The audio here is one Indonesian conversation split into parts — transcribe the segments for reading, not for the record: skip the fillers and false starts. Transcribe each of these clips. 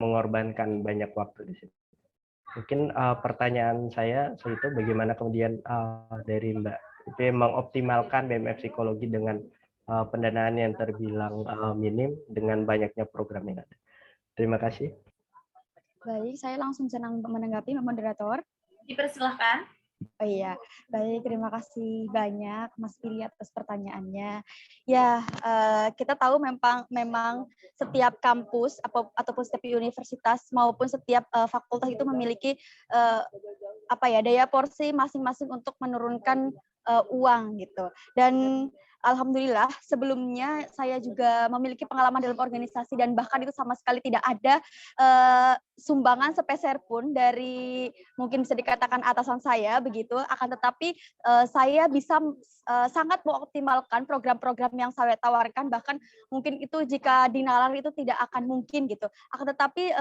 mengorbankan banyak waktu di situ. Mungkin pertanyaan saya itu bagaimana kemudian dari Mbak itu mengoptimalkan BMF psikologi dengan pendanaan yang terbilang minim dengan banyaknya program yang ada. Terima kasih. Baik, saya langsung senang menanggapi, moderator. Dipersilahkan. Oh iya, baik, terima kasih banyak Mas Pili atas pertanyaannya. Ya, kita tahu memang setiap kampus ataupun setiap universitas maupun setiap fakultas itu memiliki daya porsi masing-masing untuk menurunkan uang gitu. Dan alhamdulillah sebelumnya saya juga memiliki pengalaman dalam organisasi dan bahkan itu sama sekali tidak ada sumbangan sepeser pun dari mungkin bisa dikatakan atasan saya begitu. Akan tetapi saya bisa sangat mengoptimalkan program-program yang saya tawarkan, bahkan mungkin itu jika dinalar itu tidak akan mungkin gitu. Akan tetapi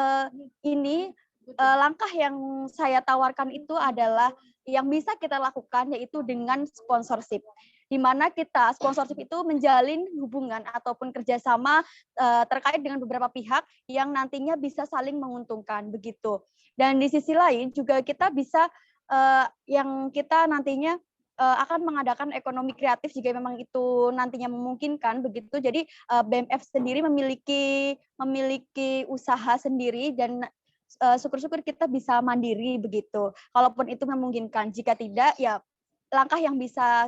ini langkah yang saya tawarkan itu adalah yang bisa kita lakukan yaitu dengan sponsorship, di mana kita sponsorship itu menjalin hubungan ataupun kerjasama terkait dengan beberapa pihak yang nantinya bisa saling menguntungkan begitu. Dan di sisi lain juga kita bisa yang kita nantinya akan mengadakan ekonomi kreatif jika memang itu nantinya memungkinkan begitu. Jadi BMF sendiri memiliki usaha sendiri dan syukur-syukur kita bisa mandiri begitu. Kalaupun itu memungkinkan, jika tidak ya langkah yang bisa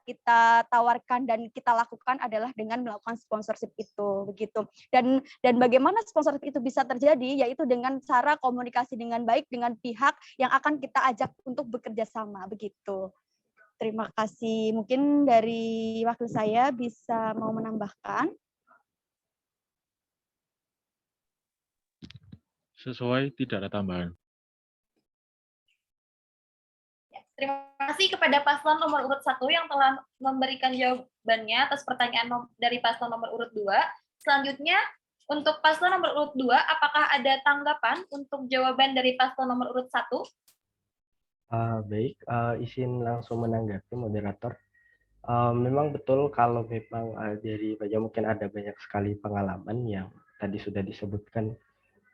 kita tawarkan dan kita lakukan adalah dengan melakukan sponsorship itu begitu. Dan bagaimana sponsorship itu bisa terjadi yaitu dengan cara komunikasi dengan baik dengan pihak yang akan kita ajak untuk bekerja sama begitu. Terima kasih. Mungkin dari wakil saya bisa mau menambahkan. Sesuai, tidak ada tambahan. Terima kasih kepada paslon nomor urut 1 yang telah memberikan jawabannya atas pertanyaan dari paslon nomor urut 2. Selanjutnya, untuk paslon nomor urut 2, apakah ada tanggapan untuk jawaban dari paslon nomor urut 1? Baik, izin langsung menanggapi moderator. Memang betul kalau memang dari Pak Jo mungkin ada banyak sekali pengalaman yang tadi sudah disebutkan,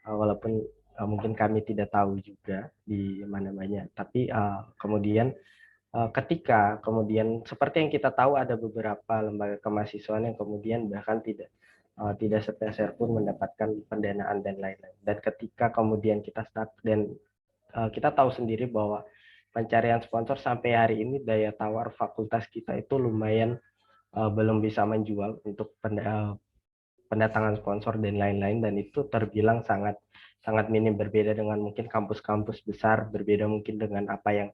walaupun mungkin kami tidak tahu juga di mana-mana. Tapi kemudian ketika kemudian seperti yang kita tahu ada beberapa lembaga kemahasiswaan yang kemudian bahkan tidak sepeser pun mendapatkan pendanaan dan lain-lain. Dan ketika kemudian kita start dan kita tahu sendiri bahwa pencarian sponsor sampai hari ini daya tawar fakultas kita itu lumayan belum bisa menjual untuk pendatangan sponsor dan lain-lain, dan itu terbilang sangat minim, berbeda dengan mungkin kampus-kampus besar, berbeda mungkin dengan apa yang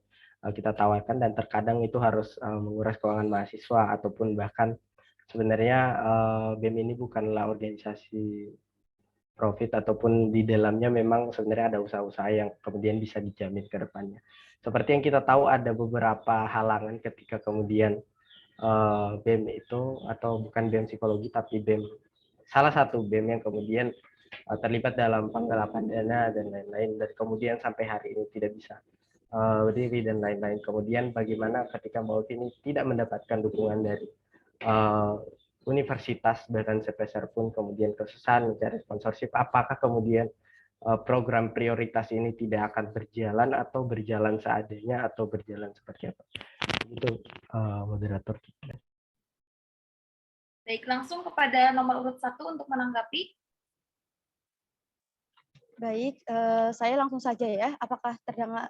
kita tawarkan, dan terkadang itu harus menguras keuangan mahasiswa ataupun bahkan sebenarnya BEM ini bukanlah organisasi profit ataupun di dalamnya memang sebenarnya ada usaha-usaha yang kemudian bisa dijamin ke depannya. Seperti yang kita tahu ada beberapa halangan ketika kemudian BEM itu, atau bukan BEM psikologi tapi BEM, salah satu BEM yang kemudian terlibat dalam penggelapan dana dan lain-lain, dan kemudian sampai hari ini tidak bisa berdiri dan lain-lain. Kemudian bagaimana ketika Baut ini tidak mendapatkan dukungan dari universitas bahkan sepeser pun, kemudian kesusahan mencari sponsorship, apakah kemudian program prioritas ini tidak akan berjalan atau berjalan seadanya atau berjalan seperti apa? Itu moderator kita. Baik, langsung kepada nomor urut 1 untuk menanggapi. Baik, saya langsung saja ya. Apakah terdengar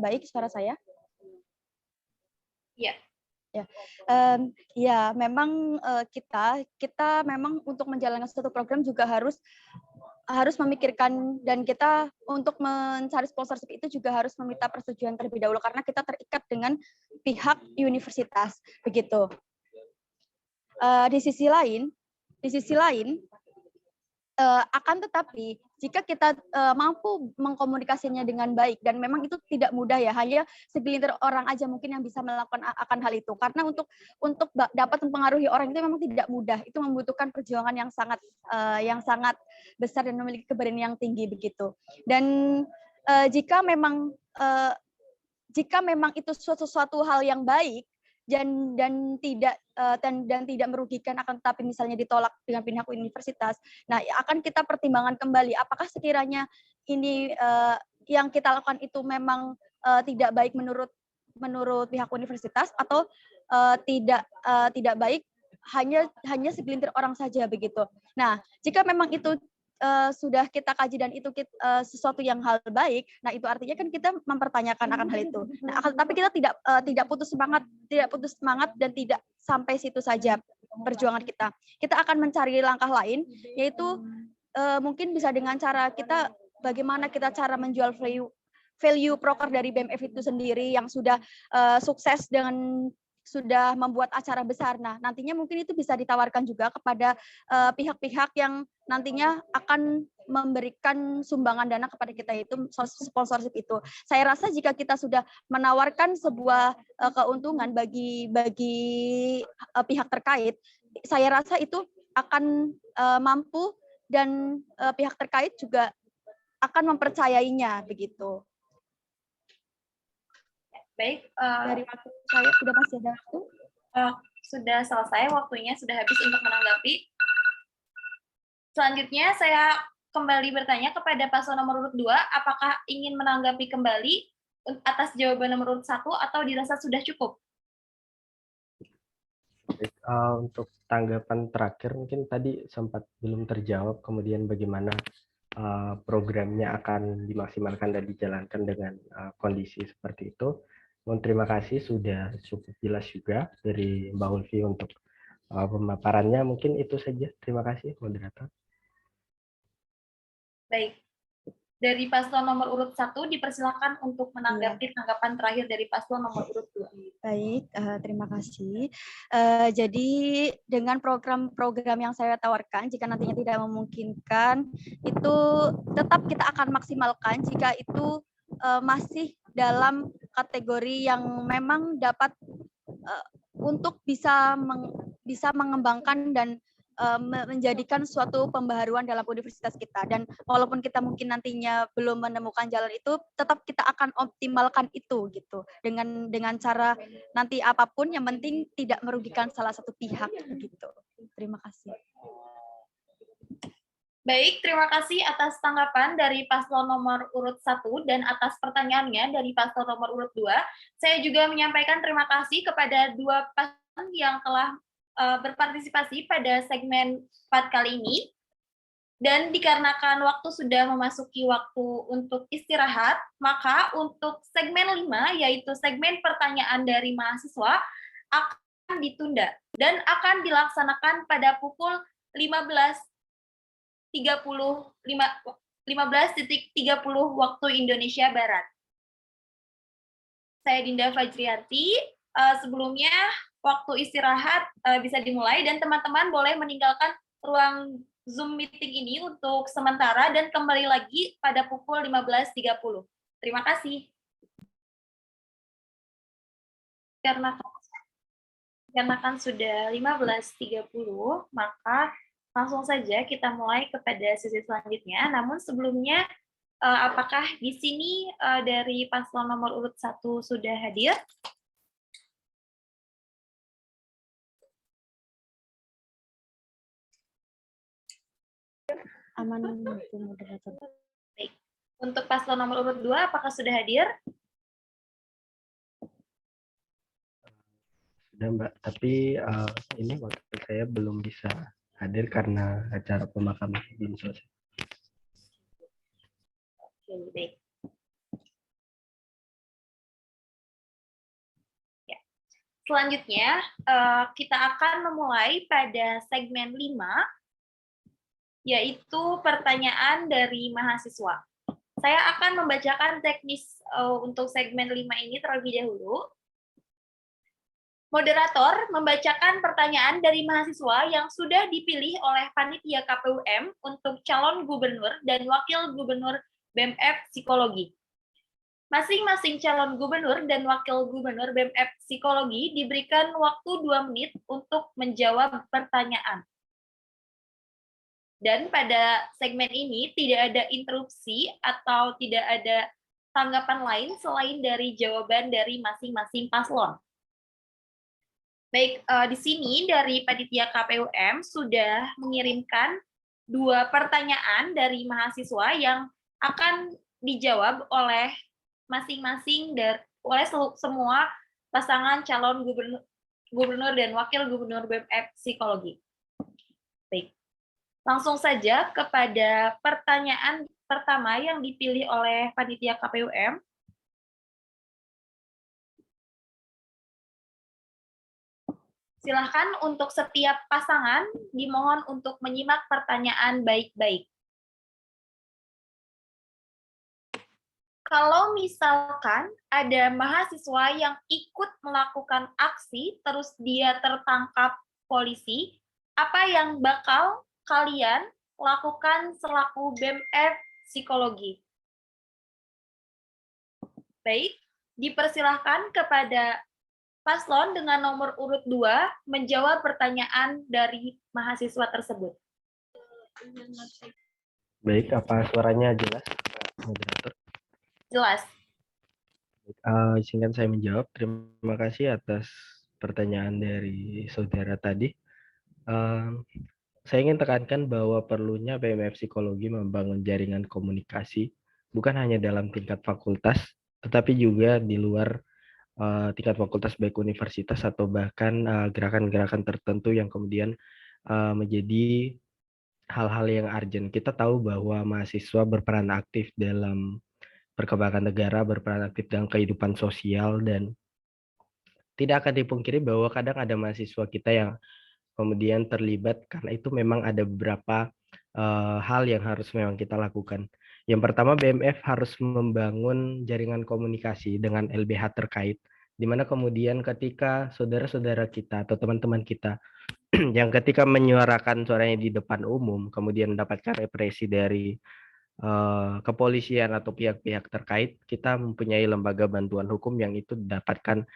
baik suara saya? Iya. Ya, memang kita memang untuk menjalankan suatu program juga harus memikirkan, dan kita untuk mencari sponsorship itu juga harus meminta persetujuan terlebih dahulu karena kita terikat dengan pihak universitas begitu. Di sisi lain akan tetapi jika kita mampu mengkomunikasinya dengan baik, dan memang itu tidak mudah ya, hanya segelintir orang aja mungkin yang bisa melakukan akan hal itu, karena untuk dapat mempengaruhi orang itu memang tidak mudah, itu membutuhkan perjuangan yang sangat besar dan memiliki keberanian yang tinggi begitu. Dan jika memang itu suatu hal yang baik, dan tidak merugikan, akan tetapi misalnya ditolak dengan pihak universitas. Nah, akan kita pertimbangkan kembali apakah sekiranya ini yang kita lakukan itu memang tidak baik menurut pihak universitas, atau tidak baik hanya segelintir orang saja begitu. Nah, jika memang itu sudah kita kaji dan itu sesuatu yang hal baik, nah itu artinya kan kita mempertanyakan akan hal itu. Nah, tapi kita tidak putus semangat dan tidak sampai situ saja perjuangan kita. Kita akan mencari langkah lain, yaitu mungkin bisa dengan cara kita bagaimana kita cara menjual value proker dari BMF itu sendiri yang sudah sukses dengan sudah membuat acara besar. Nah, nantinya mungkin itu bisa ditawarkan juga kepada pihak-pihak yang nantinya akan memberikan sumbangan dana kepada kita, itu sponsorship itu. Saya rasa jika kita sudah menawarkan sebuah keuntungan bagi pihak terkait, saya rasa itu akan mampu dan pihak terkait juga akan mempercayainya begitu. Baik, dari waktu saya sudah masih ada waktu. Sudah selesai waktunya, sudah habis untuk menanggapi. Selanjutnya saya kembali bertanya kepada paslon nomor urut 2, apakah ingin menanggapi kembali atas jawaban nomor urut 1 atau dirasa sudah cukup? Untuk tanggapan terakhir mungkin tadi sempat belum terjawab, kemudian bagaimana programnya akan dimaksimalkan dan dijalankan dengan kondisi seperti itu. Mohon terima kasih, sudah cukup jelas juga dari Mbak Ulfi untuk pemaparannya. Mungkin itu saja. Terima kasih, moderator. Baik. Dari paslon nomor urut 1 dipersilakan untuk menanggapi tanggapan terakhir dari paslon nomor urut 2. Baik, terima kasih. Jadi dengan program-program yang saya tawarkan, jika nantinya tidak memungkinkan, itu tetap kita akan maksimalkan jika itu masih dalam kategori yang memang dapat untuk bisa mengembangkan dan menjadikan suatu pembaharuan dalam universitas kita. Dan walaupun kita mungkin nantinya belum menemukan jalan itu, tetap kita akan optimalkan itu gitu. Dengan cara nanti apapun, yang penting tidak merugikan salah satu pihak gitu. Terima kasih. Baik, terima kasih atas tanggapan dari paslon nomor urut 1 dan atas pertanyaannya dari paslon nomor urut 2. Saya juga menyampaikan terima kasih kepada dua paslon yang telah berpartisipasi pada segmen 4 kali ini. Dan dikarenakan waktu sudah memasuki waktu untuk istirahat, maka untuk segmen 5, yaitu segmen pertanyaan dari mahasiswa, akan ditunda dan akan dilaksanakan pada pukul 15.30 waktu Indonesia Barat. Saya Dinda Fajrianti. Sebelumnya waktu istirahat bisa dimulai dan teman-teman boleh meninggalkan ruang Zoom meeting ini untuk sementara dan kembali lagi pada pukul 15.30. Terima kasih. Karena kan sudah 15.30, maka langsung saja kita mulai kepada sesi selanjutnya. Namun sebelumnya, apakah di sini dari paslon nomor urut 1 sudah hadir? Aman, moderator. Baik. Untuk paslon nomor urut 2, apakah sudah hadir? Sudah, Mbak. Tapi ini waktu saya belum bisa hadir karena acara pemakaman belum selesai. Oke, baik. Ya. Selanjutnya, kita akan memulai pada segmen 5, yaitu pertanyaan dari mahasiswa. Saya akan membacakan teknis untuk segmen 5 ini terlebih dahulu. Moderator membacakan pertanyaan dari mahasiswa yang sudah dipilih oleh panitia KPUM untuk calon gubernur dan wakil gubernur BMF Psikologi. Masing-masing calon gubernur dan wakil gubernur BMF Psikologi diberikan waktu 2 menit untuk menjawab pertanyaan. Dan pada segmen ini tidak ada interupsi atau tidak ada tanggapan lain selain dari jawaban dari masing-masing paslon. Baik, di sini dari panitia KPUM sudah mengirimkan 2 pertanyaan dari mahasiswa yang akan dijawab oleh masing-masing oleh semua pasangan calon gubernur dan wakil gubernur BMF Psikologi. Baik, langsung saja kepada pertanyaan pertama yang dipilih oleh panitia KPUM. Silakan untuk setiap pasangan dimohon untuk menyimak pertanyaan baik-baik. Kalau misalkan ada mahasiswa yang ikut melakukan aksi, terus dia tertangkap polisi, apa yang bakal kalian lakukan selaku BMF Psikologi? Baik, dipersilahkan kepada paslon dengan nomor urut 2 menjawab pertanyaan dari mahasiswa tersebut. Baik, apa suaranya jelas, Pak Moderator? Jelas. Izinkan saya menjawab. Terima kasih atas pertanyaan dari saudara tadi. Saya ingin tekankan bahwa perlunya BMF Psikologi membangun jaringan komunikasi bukan hanya dalam tingkat fakultas, tetapi juga di luar tingkat fakultas, baik universitas atau bahkan gerakan-gerakan tertentu yang kemudian menjadi hal-hal yang urgent. Kita tahu bahwa mahasiswa berperan aktif dalam perkembangan negara, berperan aktif dalam kehidupan sosial, dan tidak akan dipungkiri bahwa kadang ada mahasiswa kita yang kemudian terlibat karena itu memang ada beberapa hal yang harus memang kita lakukan. Yang pertama, BMF harus membangun jaringan komunikasi dengan LBH terkait, di mana kemudian ketika saudara-saudara kita atau teman-teman kita yang ketika menyuarakan suaranya di depan umum, kemudian mendapatkan represi dari kepolisian atau pihak-pihak terkait, kita mempunyai lembaga bantuan hukum yang itu didapatkan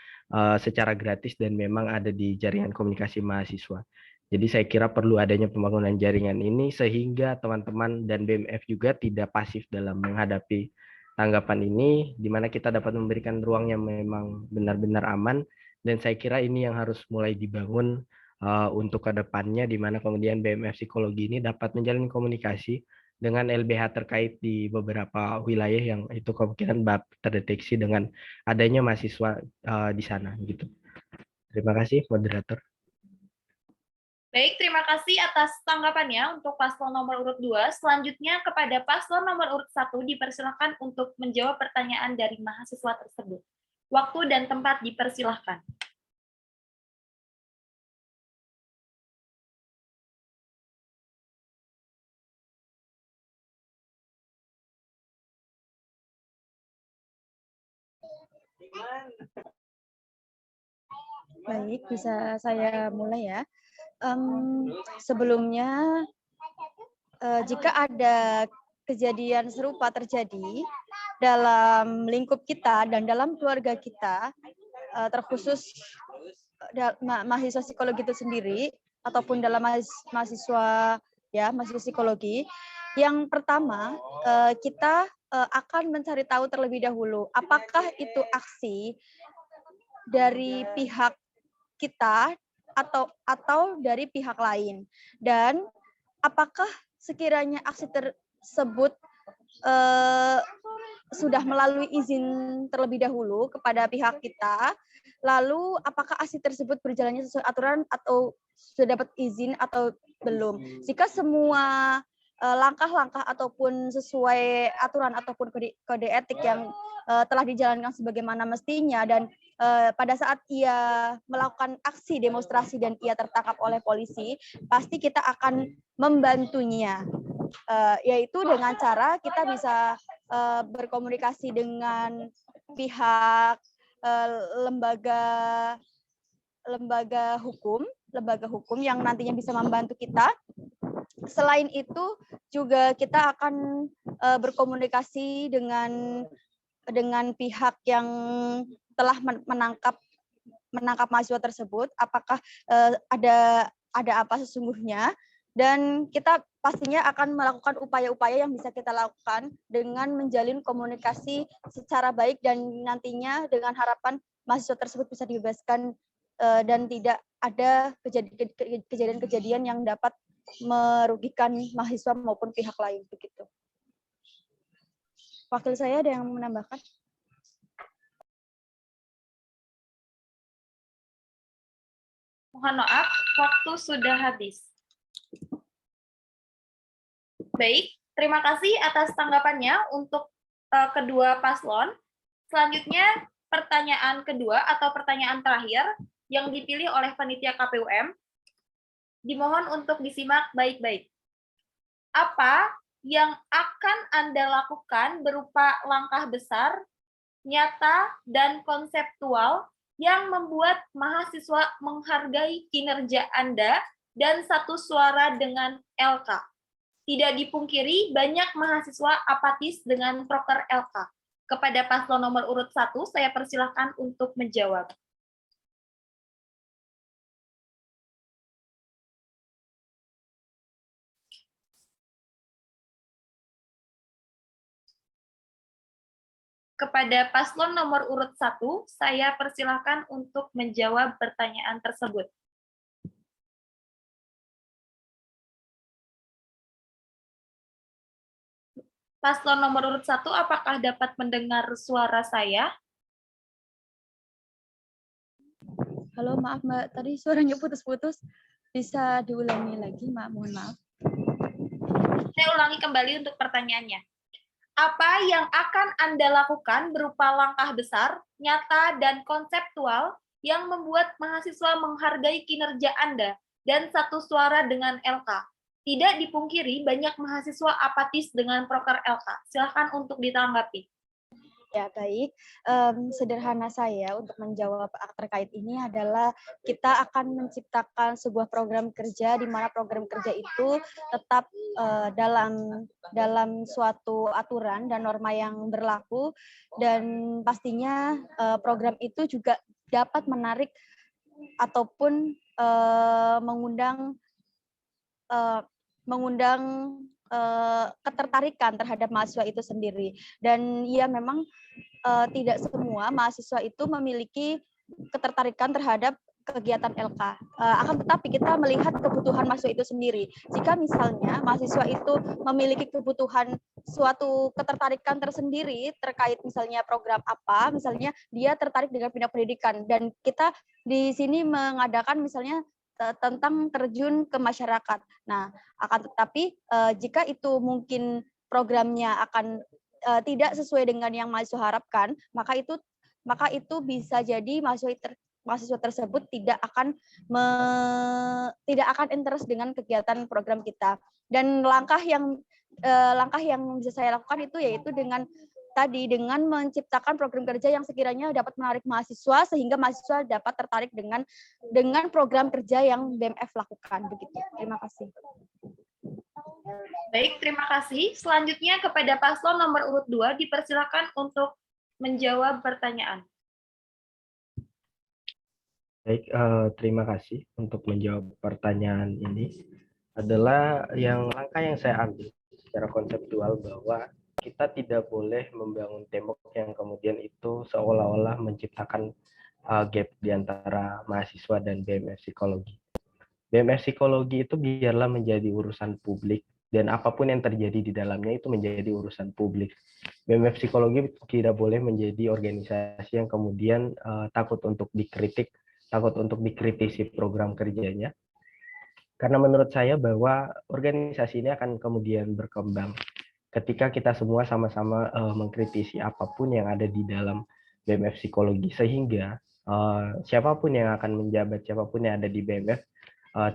secara gratis dan memang ada di jaringan komunikasi mahasiswa. Jadi saya kira perlu adanya pembangunan jaringan ini sehingga teman-teman dan BMF juga tidak pasif dalam menghadapi tanggapan ini, di mana kita dapat memberikan ruang yang memang benar-benar aman, dan saya kira ini yang harus mulai dibangun untuk kedepannya, di mana kemudian BMF Psikologi ini dapat menjalin komunikasi dengan LBH terkait di beberapa wilayah yang itu kemungkinan terdeteksi dengan adanya mahasiswa di sana gitu. Terima kasih, moderator. Baik, terima kasih atas tanggapannya untuk paslon nomor urut 2. Selanjutnya kepada paslon nomor urut 1 dipersilakan untuk menjawab pertanyaan dari mahasiswa tersebut. Waktu dan tempat dipersilahkan. Baik, bisa saya mulai ya. Sebelumnya, jika ada kejadian serupa terjadi dalam lingkup kita dan dalam keluarga kita, terkhusus mahasiswa psikologi itu sendiri ataupun dalam mahasiswa psikologi, yang pertama kita akan mencari tahu terlebih dahulu apakah itu aksi dari pihak kita atau dari pihak lain, dan apakah sekiranya aksi tersebut sudah melalui izin terlebih dahulu kepada pihak kita, lalu apakah aksi tersebut berjalannya sesuai aturan atau sudah dapat izin atau belum. Jika semua langkah-langkah ataupun sesuai aturan ataupun kode etik yang telah dijalankan sebagaimana mestinya, dan pada saat ia melakukan aksi demonstrasi dan ia tertangkap oleh polisi, pasti kita akan membantunya, yaitu dengan cara kita bisa berkomunikasi dengan pihak lembaga hukum yang nantinya bisa membantu kita. Selain itu juga kita akan berkomunikasi dengan pihak yang telah menangkap mahasiswa tersebut, apakah ada apa sesungguhnya, dan kita pastinya akan melakukan upaya-upaya yang bisa kita lakukan dengan menjalin komunikasi secara baik, dan nantinya dengan harapan mahasiswa tersebut bisa dibebaskan dan tidak ada kejadian-kejadian yang dapat merugikan mahasiswa maupun pihak lain begitu. Wakil saya ada yang menambahkan? Mohon maaf, waktu sudah habis. Baik, terima kasih atas tanggapannya untuk kedua paslon. Selanjutnya, pertanyaan kedua atau pertanyaan terakhir yang dipilih oleh panitia KPUM. Dimohon untuk disimak baik-baik. Apa yang akan Anda lakukan berupa langkah besar, nyata, dan konseptual yang membuat mahasiswa menghargai kinerja Anda dan satu suara dengan LK? Tidak dipungkiri, banyak mahasiswa apatis dengan proker LK. Kepada paslon nomor urut 1, saya persilahkan untuk menjawab. Kepada paslon nomor urut 1, saya persilahkan untuk menjawab pertanyaan tersebut. Paslon nomor urut 1, apakah dapat mendengar suara saya? Halo, maaf Mbak, tadi suaranya putus-putus. Bisa diulangi lagi, Mbak? Mohon maaf. Saya ulangi kembali untuk pertanyaannya. Apa yang akan Anda lakukan berupa langkah besar, nyata, dan konseptual yang membuat mahasiswa menghargai kinerja Anda dan satu suara dengan LK? Tidak dipungkiri, banyak mahasiswa apatis dengan proker LK. Silakan untuk ditanggapi. Ya, baik. Sederhana saya untuk menjawab terkait ini adalah kita akan menciptakan sebuah program kerja di mana program kerja itu tetap dalam suatu aturan dan norma yang berlaku, dan pastinya program itu juga dapat menarik ataupun mengundang ketertarikan terhadap mahasiswa itu sendiri. Dan ya memang tidak semua mahasiswa itu memiliki ketertarikan terhadap kegiatan LK. Akan tetapi kita melihat kebutuhan mahasiswa itu sendiri. Jika misalnya mahasiswa itu memiliki kebutuhan suatu ketertarikan tersendiri terkait misalnya program apa, misalnya dia tertarik dengan bidang pendidikan, dan kita di sini mengadakan misalnya tentang terjun ke masyarakat. Nah, akan tetapi jika itu mungkin programnya akan tidak sesuai dengan yang mahasiswa harapkan, maka itu bisa jadi mahasiswa tersebut tidak akan interest dengan kegiatan program kita. Dan langkah yang bisa saya lakukan itu yaitu dengan menciptakan program kerja yang sekiranya dapat menarik mahasiswa sehingga mahasiswa dapat tertarik dengan program kerja yang BMF lakukan. Begitu. Terima kasih. Baik, terima kasih. Selanjutnya kepada paslon nomor urut 2 dipersilakan untuk menjawab pertanyaan. Baik, terima kasih untuk menjawab pertanyaan ini. Adalah langkah yang saya ambil secara konseptual bahwa kita tidak boleh membangun tembok yang kemudian itu seolah-olah menciptakan gap di antara mahasiswa dan BMF psikologi. BMF psikologi itu biarlah menjadi urusan publik, dan apapun yang terjadi di dalamnya itu menjadi urusan publik. BMF psikologi tidak boleh menjadi organisasi yang kemudian takut untuk dikritik, takut untuk dikritisi program kerjanya. Karena menurut saya bahwa organisasi ini akan kemudian berkembang ketika kita semua sama-sama mengkritisi apapun yang ada di dalam BMF psikologi, sehingga siapapun yang akan menjabat, siapapun yang ada di BMF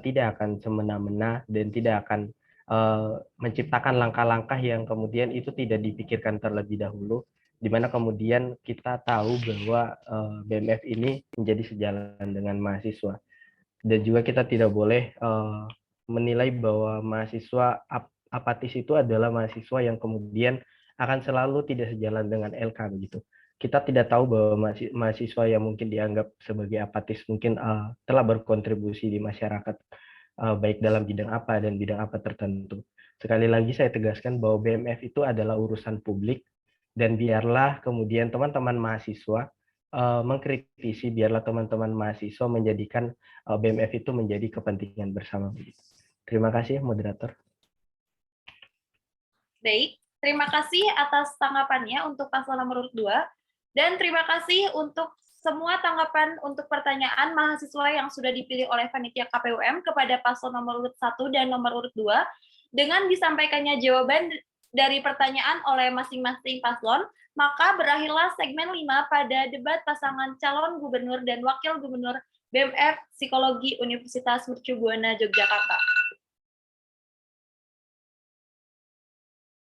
tidak akan semena-mena dan tidak akan menciptakan langkah-langkah yang kemudian itu tidak dipikirkan terlebih dahulu, di mana kemudian kita tahu bahwa BMF ini menjadi sejalan dengan mahasiswa. Dan juga kita tidak boleh menilai bahwa mahasiswa apatis itu adalah mahasiswa yang kemudian akan selalu tidak sejalan dengan LK begitu. Kita tidak tahu bahwa mahasiswa yang mungkin dianggap sebagai apatis mungkin telah berkontribusi di masyarakat baik dalam bidang apa dan bidang apa tertentu. Sekali lagi saya tegaskan bahwa BMF itu adalah urusan publik, dan biarlah kemudian teman-teman mahasiswa mengkritisi biarlah teman-teman mahasiswa menjadikan BMF itu menjadi kepentingan bersama. Terima kasih moderator. Baik, terima kasih atas tanggapannya untuk paslon nomor urut 2 dan terima kasih untuk semua tanggapan untuk pertanyaan mahasiswa yang sudah dipilih oleh panitia KPUM kepada paslon nomor urut 1 dan nomor urut 2 dengan disampaikannya jawaban dari pertanyaan oleh masing-masing paslon, maka berakhirlah segmen 5 pada debat pasangan calon gubernur dan wakil gubernur BMF Psikologi Universitas Mercu Buana Yogyakarta.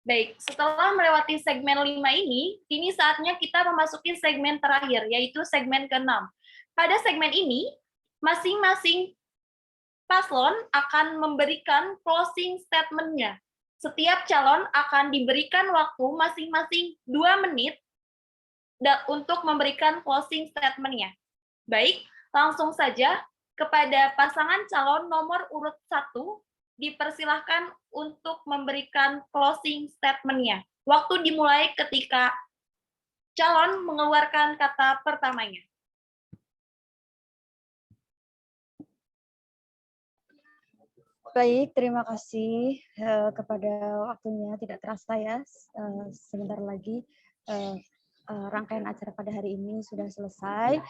Baik, setelah melewati segmen 5 ini saatnya kita memasuki segmen terakhir, yaitu segmen ke-6. Pada segmen ini, masing-masing paslon akan memberikan closing statement-nya. Setiap calon akan diberikan waktu masing-masing 2 menit untuk memberikan closing statement-nya. Baik, langsung saja kepada pasangan calon nomor urut 1, dipersilahkan untuk memberikan closing statement-nya. Waktu dimulai ketika calon mengeluarkan kata pertamanya. Baik, terima kasih kepada waktunya. Tidak terasa ya, sebentar lagi rangkaian acara pada hari ini sudah selesai.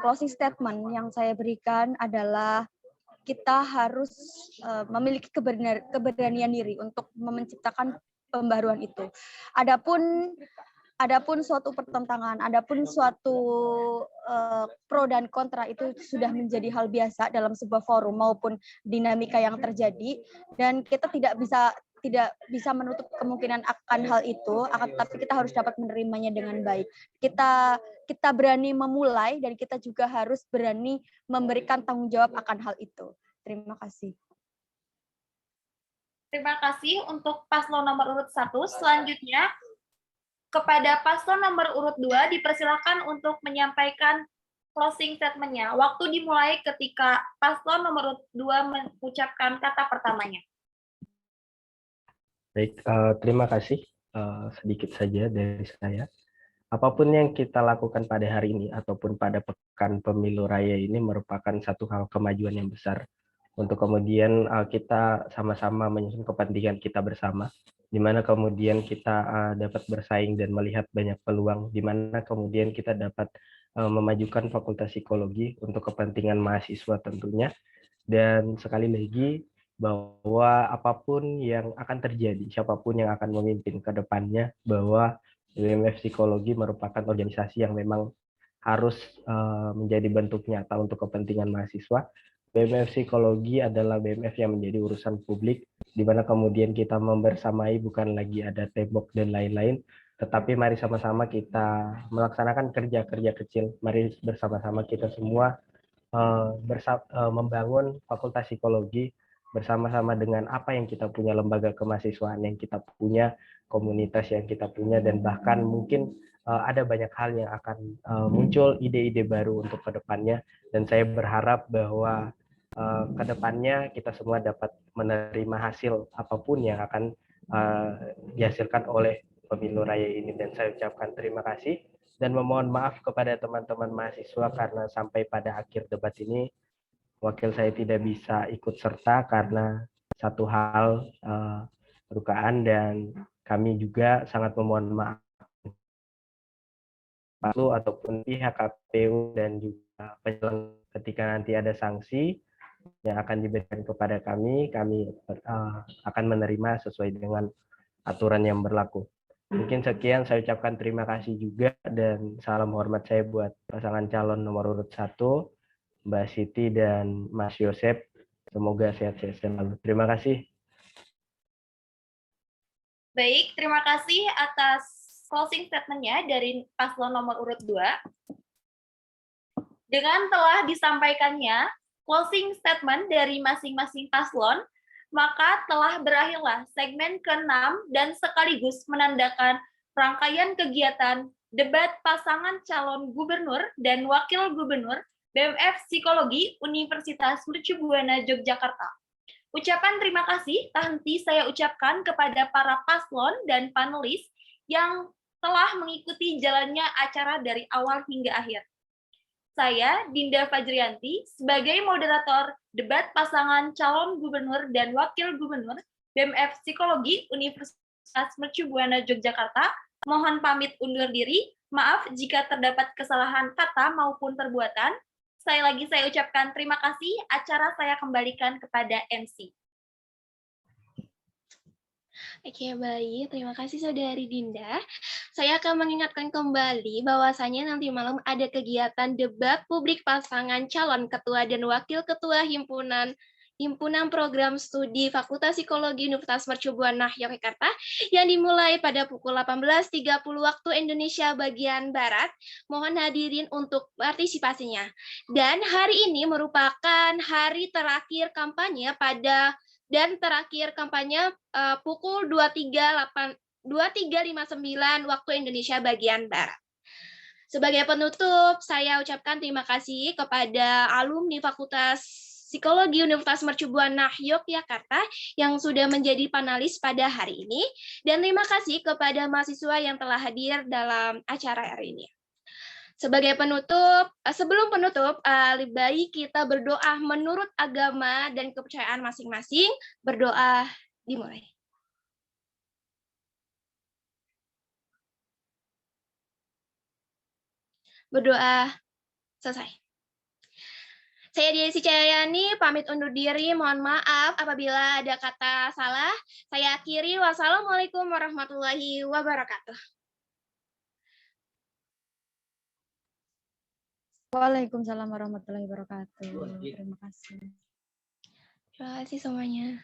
Closing statement yang saya berikan adalah kita harus memiliki keberanian diri untuk menciptakan pembaruan itu. Adapun suatu pertentangan, adapun suatu pro dan kontra itu sudah menjadi hal biasa dalam sebuah forum maupun dinamika yang terjadi, dan kita tidak bisa menutup kemungkinan akan hal itu, tapi kita harus dapat menerimanya dengan baik. Kita berani memulai dan kita juga harus berani memberikan tanggung jawab akan hal itu. Terima kasih. Terima kasih untuk paslon nomor urut 1. Selanjutnya, kepada paslon nomor urut 2 dipersilakan untuk menyampaikan closing statement-nya. Waktu dimulai ketika paslon nomor urut 2 mengucapkan kata pertamanya. Baik, terima kasih. Sedikit saja dari saya. Apapun yang kita lakukan pada hari ini ataupun pada pekan pemilu raya ini merupakan satu hal kemajuan yang besar untuk kemudian kita sama-sama menyusun kepentingan kita bersama, di mana kemudian kita dapat bersaing dan melihat banyak peluang, di mana kemudian kita dapat memajukan Fakultas Psikologi untuk kepentingan mahasiswa tentunya. Dan sekali lagi, bahwa apapun yang akan terjadi, siapapun yang akan memimpin ke depannya, bahwa BMF Psikologi merupakan organisasi yang memang harus menjadi bentuk nyata untuk kepentingan mahasiswa. BMF Psikologi adalah BMF yang menjadi urusan publik, di mana kemudian kita membersamai bukan lagi ada tembok dan lain-lain, tetapi mari sama-sama kita melaksanakan kerja-kerja kecil. Mari bersama-sama kita semua membangun Fakultas Psikologi bersama-sama dengan apa yang kita punya, lembaga kemahasiswaan yang kita punya, komunitas yang kita punya, dan bahkan mungkin ada banyak hal yang akan muncul ide-ide baru untuk kedepannya. Dan saya berharap bahwa kedepannya kita semua dapat menerima hasil apapun yang akan dihasilkan oleh pemilu raya ini. Dan saya ucapkan terima kasih dan memohon maaf kepada teman-teman mahasiswa karena sampai pada akhir debat ini wakil saya tidak bisa ikut serta karena satu hal kedukaan, dan kami juga sangat memohon maaf ataupun pihak KPU dan juga penyelenggara ketika nanti ada sanksi yang akan diberikan kepada kami akan menerima sesuai dengan aturan yang berlaku. Mungkin sekian, saya ucapkan terima kasih juga dan salam hormat saya buat pasangan calon nomor urut 1, Mbak Siti dan Mas Yosep. Semoga sehat-sehat selalu. Terima kasih. Baik, terima kasih atas closing statement-nya dari paslon nomor urut 2. Dengan telah disampaikannya closing statement dari masing-masing paslon, maka telah berakhirlah segmen ke-6 dan sekaligus menandakan rangkaian kegiatan debat pasangan calon gubernur dan wakil gubernur BMF Psikologi Universitas Mercu Buana Yogyakarta. Ucapan terima kasih tak henti saya ucapkan kepada para paslon dan panelis yang telah mengikuti jalannya acara dari awal hingga akhir. Saya, Dinda Fajrianti, sebagai moderator debat pasangan calon gubernur dan wakil gubernur BMF Psikologi Universitas Mercu Buana Yogyakarta, mohon pamit undur diri. Maaf jika terdapat kesalahan kata maupun perbuatan. Sekali lagi saya ucapkan terima kasih. Acara saya kembalikan kepada MC. Oke, baik. Terima kasih Saudari Dinda. Saya akan mengingatkan kembali bahwasannya nanti malam ada kegiatan debat publik pasangan calon ketua dan wakil ketua himpunan Program Studi Fakultas Psikologi Universitas Mercu Buana Yogyakarta yang dimulai pada pukul 18.30 waktu Indonesia bagian Barat. Mohon hadirin untuk partisipasinya. Dan hari ini merupakan hari terakhir kampanye pukul 23.59 waktu Indonesia bagian Barat. Sebagai penutup, saya ucapkan terima kasih kepada alumni Fakultas Psikologi Universitas Mercu Buana Yogyakarta yang sudah menjadi panelis pada hari ini, dan terima kasih kepada mahasiswa yang telah hadir dalam acara hari ini. Sebagai penutup, sebelum penutup, lebih baik kita berdoa menurut agama dan kepercayaan masing-masing. Berdoa dimulai. Berdoa selesai. Saya Desi Cahyani, pamit undur diri. Mohon maaf apabila ada kata salah. Saya akhiri. Wassalamualaikum warahmatullahi wabarakatuh. Waalaikumsalam warahmatullahi wabarakatuh. Terima kasih. Terima kasih semuanya.